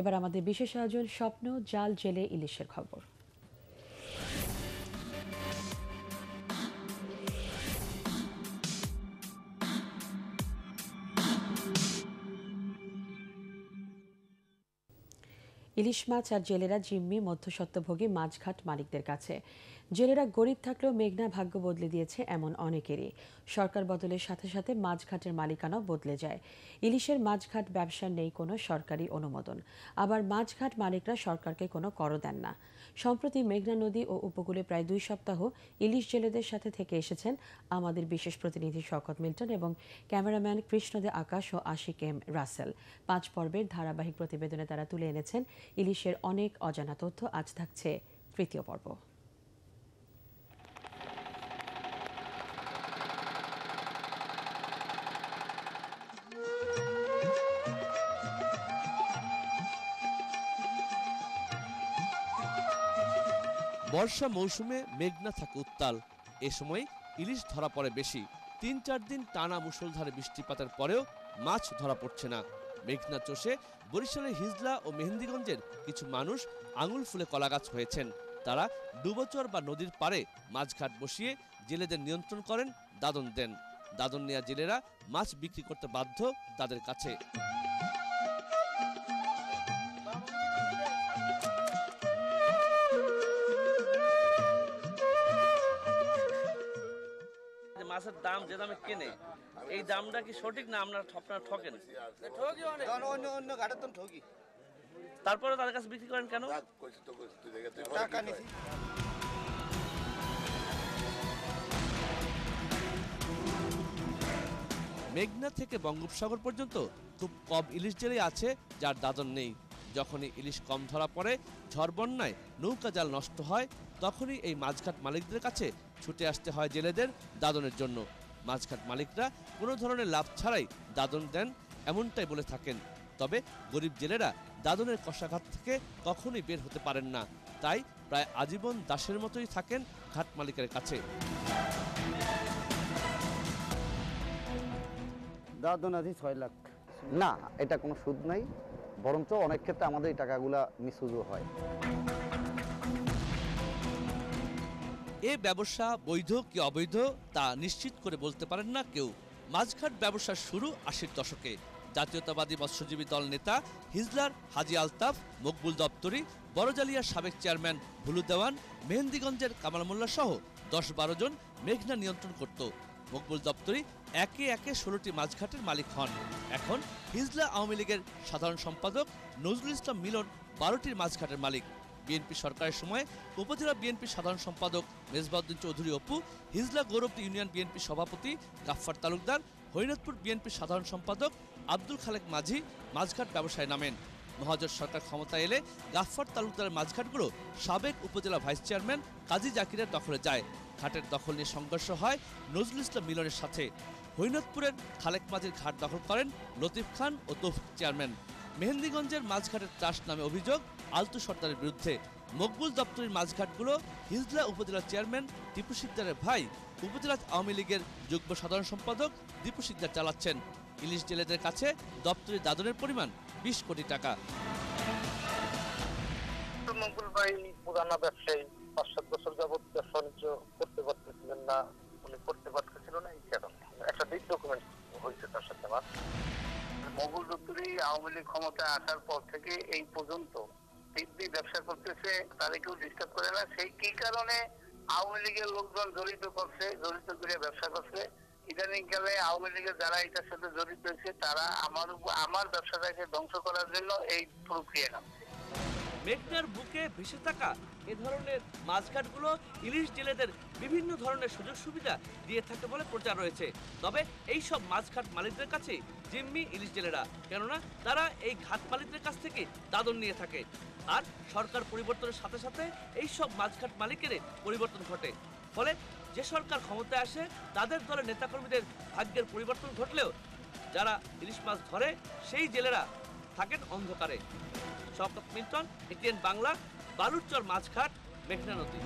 এবার আমাদের বিশেষ আয়োজন স্বপ্ন জাল জেলে ইলিশের খবর। ইলিশ মাছ আর জেলেরা জিম্মি মধ্যস্বত্বভোগী মাছঘাট মালিকদের কাছে। জেলেরা গরিব থাকলেও মেঘনা ভাগ্য বদলে দিয়েছে এমন অনেকেরই। সরকার বদলের সাথে সাথে মাছঘাটের মালিকানাও বদলে যায়। ইলিশের মাছঘাট ব্যবসার নেই কোনো সরকারি অনুমোদন, আবার মাছঘাট মালিকরা সরকারকে কোনো করও দেন না। সম্প্রতি মেঘনা নদী ও উপকূলে প্রায় 2 সপ্তাহ ইলিশ জেলেদের সাথে থেকে এসেছেন আমাদের বিশেষ প্রতিনিধি শওকত মিল্টন এবং ক্যামেরাম্যান কৃষ্ণদে আকাশ ও আশিক এম রাসেল। 5 পর্বের ধারাবাহিক প্রতিবেদনে তারা তুলে এনেছেন ইলিশের অনেক অজানা তথ্য। আজ থাকছে তৃতীয় পর্ব। বর্ষা মৌসুমে মেঘনা থাকে উত্তাল। এ সময় ইলিশ ধরা পড়ে বেশি। 3-4 দিন টানা মুষলধারে বৃষ্টিপাতের পরেও মাছ ধরা পড়ছে না। মেঘনা চষে বরিশালের হিজলা ও মেহেন্দিগঞ্জের কিছু মানুষ আঙুল ফুলে কলাগাছ হয়েছেন। তারা ডুবোচর বা নদীর পাড়ে মাছঘাট বসিয়ে জেলেদের নিয়ন্ত্রণ করেন, দাদন দেন। দাদন নেয়া জেলেরা মাছ বিক্রি করতে বাধ্য তাদের কাছে। মাছের দাম যে দামে কেনে, এই দামটা কি সঠিক না আপনারা ঠকেন? তারপরে তাদের কাছে বিক্রি করেন কেন? মেঘনা থেকে বঙ্গোপসাগর পর্যন্ত খুব কম ইলিশ জেলে আছে যার দাদন নেই। যখনই ইলিশ কম ধরা পড়ে, ঝড় বন্যায় নৌকা জাল নষ্ট হয়, তখনই এই মাছঘাট মালিকদের কাছে ছুটে আসতে হয় জেলেদের দাদনের জন্য। মাছঘাট মালিকরা কোনো ধরনের লাভ ছাড়াই দাদন দেন, এমনটাই বলে থাকেন। তবে গরিব জেলেরা দাদনের কষাঘাত থেকে কখনোই বের হতে পারেন না, তাই প্রায় আজীবন দাসের মতোই থাকেন ঘাট মালিকের কাছে। দাদন আছে 6 লাখ। না, এটা কোনো সুদ নাই, বরঞ্চ অনেক ক্ষেত্রে আমাদের এই টাকাগুলা মিসইউজও হয়। এ ব্যবসা বৈধ কি অবৈধ তা নিশ্চিত করে বলতে পারেন না কেউ। মাছঘাট ব্যবসার শুরু 80-র দশকে। জাতীয়তাবাদী মৎস্যজীবী দল নেতা হিজলার হাজি আলতাফ, মকবুল দপ্তরি, বড়জালিয়ার সাবেক চেয়ারম্যান ভুলু দেওয়ান, মেহেন্দিগঞ্জের কামাল মোল্লা সহ 10-12 জন মেঘনা নিয়ন্ত্রণ করত। মকবুল দপ্তরি একে একে 16টি মাছঘাটের মালিক হন। এখন হিজলা আওয়ামী লীগের সাধারণ সম্পাদক নজরুল ইসলাম মিলন 12টির মাছঘাটের মালিক। বিএনপি সরকারের সময় উপজেলা বিএনপির সাধারণ সম্পাদক মেজবাউদ্দিন চৌধুরী অপু, হিজলা গৌরবদী ইউনিয়ন বিএনপি সভাপতি গাফফার তালুকদার, হরিনাথপুর বিএনপির সাধারণ সম্পাদক আব্দুল খালেক মাঝি মাছঘাট ব্যবসায় নামেন। মহাজোট সরকার ক্ষমতায় এলে গাফফার তালুকদারের মাছঘাটগুলো সাবেক উপজেলা ভাইস চেয়ারম্যান কাজী জাকিরের দখলে যায়। ঘাটের দখল নিয়ে সংঘর্ষ হয় নজরুল ইসলাম মিলনের সাথে। হরিনাথপুরের খালেক মাঝির ঘাট দখল করেন লতিফ খান ও তৌফিক চেয়ারম্যান। মেহেন্দিগঞ্জের মাছঘাটের ত্রাস নামে অভিযোগ আলতু সর্দারের বিরুদ্ধে। মকবুল দপ্তরির মাছঘাটগুলো হিজলা উপজেলা চেয়ারম্যান টিপু সিকদারের ভাই, উপজেলা আওয়ামী লীগের যুগ্ম সাধারণ সম্পাদক দীপু সিকদার চালাচ্ছেন। ইলিশ জেলেদের কাছে দপ্তরির দাদনের পরিমাণ 20 কোটি টাকা। মকবুল ভাই পুরানা ব্যবসায়ী, 5-7 বছর যাবত ব্যবসা বাণিজ্য করতে পারতেছিলেন না, উনি করতে পারতেছিল না। এই কারণে একটা বিগ ডকুমেন্ট হয়েছে তার সাথে। মকবুল দপ্তরি আওয়ামী লীগ ক্ষমতায় আসার পর থেকে এই পর্যন্ত দিব্যি ব্যবসা করতেছে, তাদের কেউ ডিস্টার্ব করে না। সেই কি কারণে আওয়ামী লীগের লোকজন জড়িত করে ব্যবসা করছে। ইদানিং কালে আওয়ামী লীগের যারা এটার সাথে জড়িত হয়েছে তারা আমার ব্যবসাটাকে ধ্বংস করার জন্য এই প্রক্রিয়া নামছে। মেঘনার বুকে ভেসে থাকা এ ধরনের মাছঘাটগুলো ইলিশ জেলেদের বিভিন্ন ধরনের সুযোগ সুবিধা দিয়ে থাকে বলে প্রচার রয়েছে। তবে এই সব মাছঘাট মালিকদের কাছে জিম্মি ইলিশ জেলেরা, কেননা তারা এই ঘাট মালিকদের কাছ থেকে দাদন নিয়ে থাকে। আর সরকার পরিবর্তনের সাথে সাথে এই সব মাছঘাট মালিকের পরিবর্তন ঘটে। ফলে যে সরকার ক্ষমতায় আসে তাদের দলের নেতাকর্মীদের ভাগ্যের পরিবর্তন ঘটলেও যারা ইলিশ মাছ ধরে সেই জেলেরা থাকেন অন্ধকারে। শওকত মিল্টন, এটিএন বাংলা, বালুরচর মাছঘাট, মেঘনা নদী।